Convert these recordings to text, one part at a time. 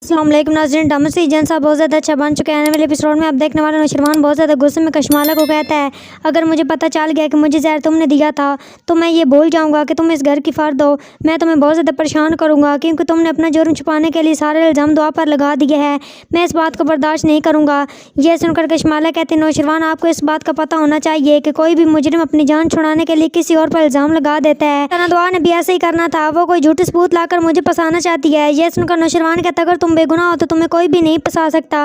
अस्सलाम वालेकुम नाज़रीन, ड्रामा से एजेंट साहब बहुत ज़्यादा अच्छा बन चुके हैं। आने वाले एपिसोड में आप देखने वाले नौशरवान बहुत ज़्यादा गुस्से में कशमाला को कहता है, अगर मुझे पता चल गया कि मुझे जहर तुमने दिया था तो मैं ये भूल जाऊंगा कि तुम इस घर की फ़र्द हो। मैं तुम्हें बहुत ज़्यादा परेशान करूंगा क्योंकि तुमने अपना जुर्म छुपाने के लिए सारे इल्ज़ाम दुआ पर लगा दिए हैं। मैं इस बात को बर्दाश्त नहीं करूँगा। यह सुनकर कशमाला कहते हैं, नौशरवान आपको इस बात का पता होना चाहिए कि कोई भी मुजरिम अपनी जान छुड़ाने के लिए किसी और पर इल्ज़ाम लगा देता है। दुआ ने भी ऐसे ही करना था, वो कोई झूठे सबूत लाकर मुझे फंसाना चाहती है। यह सुनकर नौशरवान कहता, अगर तुम बेगुनाह हो तो तुम्हें कोई भी नहीं फंसा सकता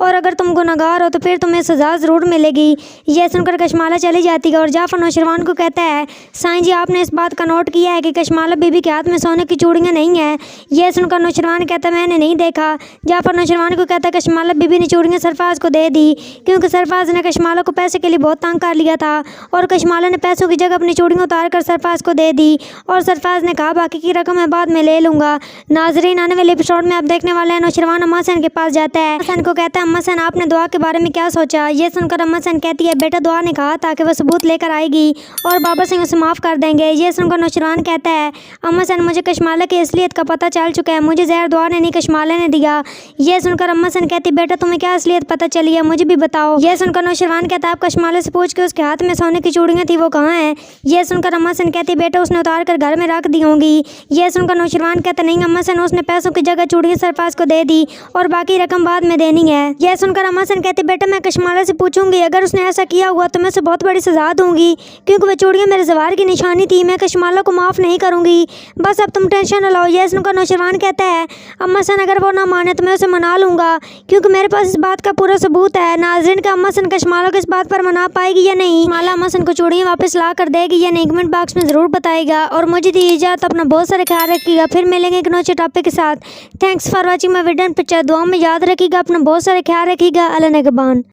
और अगर तुम गुनहगार हो तो फिर तुम्हें सज़ा ज़रूर मिलेगी। यह सुनकर कशमाला चली जाती है और जाफर नौशरवान को कहता है, साईं जी आपने इस बात का नोट किया है कि कशमाला बीबी के हाथ में सोने की चूड़ियाँ नहीं हैं। यह सुनकर नौशरवान कहता है, मैंने नहीं देखा। जाफर नौशरवान को कहता है, कशमाला बीबी ने चूड़ियाँ सरफराज को दे दी क्योंकि सरफराज ने कशमाला को पैसे के लिए बहुत तंग कर लिया था और कशमाला ने पैसों की जगह अपनी चूड़ियाँ उतार कर सरफराज को दे दी और सरफराज ने कहा बाकी की रकम मैं बाद में ले लूँगा। नाजरीन, आने वाले एपिसोड में आप देखने वाले हैं नौशरवान अम्मा सैन के पास जाता है। अम्मा सैन को कहता है, अम्मा सैन आपने दुआ के बारे में क्या सोचा? ये सुनकर अम्मा सैन कहती है, बेटा दुआ ने कहा था कि वह सबूत लेकर आएगी और बाबा सिंह उसे माफ़ कर देंगे। ये सुनकर नौशरवान कहता है, अम्मा सैन मुझे कशमाला की असलियत का पता चल चुका है, मुझे जहर दुआ ने नहीं कशमाला ने दिया। ये सुनकर अम्मा सैन कहती, बेटा तुम्हें क्या असलियत पता चली है, मुझे भी बताओ। यह सुनकर नौशरवान कहता है, आप कशमाला से पूछ के उसके हाथ में सोने की चूड़ियाँ थी वो कहाँ है? यह सुनकर अम्मा सैन कहती, बेटा उसने उतार कर घर में रख दी होंगी। यह सुनकर नौशरवान कहता, नहीं अम्मा सैन उसने पैसों की जगह चूड़ियाँ सरफराज को दे दी और बाकी रकम बाद में देनी है। यह सुनकर अम्मा सैन कहती, बेटा मैं कशमाला से पूछूंगी, अगर उसने ऐसा किया हुआ तो मैं उसे बहुत बड़ी सजा दूंगी क्योंकि वह चूड़ियाँ मेरे ज़वार की निशानी थी। मैं कशमाला को माफ़ नहीं करूंगी, बस अब तुम टेंशन न लो। यह सुनकर नौशरवान कहता है, अम्मा सैन अगर वो ना माने तो मैं उसे मना लूँगा क्योंकि मेरे पास इस बात का पूरा सबूत है। नाज़रीन का अम्मा सैन कशमाला को इस बात पर मना पाएगी या नहीं, कशमाला अम्मा सैन को चूड़ियाँ वापस ला कर देगी या नहीं, कमेंट बॉक्स में ज़रूर बताएगा। और मुझे दी इजाज़त, अपना बहुत सारा ख्याल रखिएगा। फिर मिलेंगे एक नए टॉपिक के साथ। Thanks for watching my video. Picture दुआ में याद रखिएगा, अपना बहुत सारा ख्याल रखिएगा। अल्लाह निगहबान।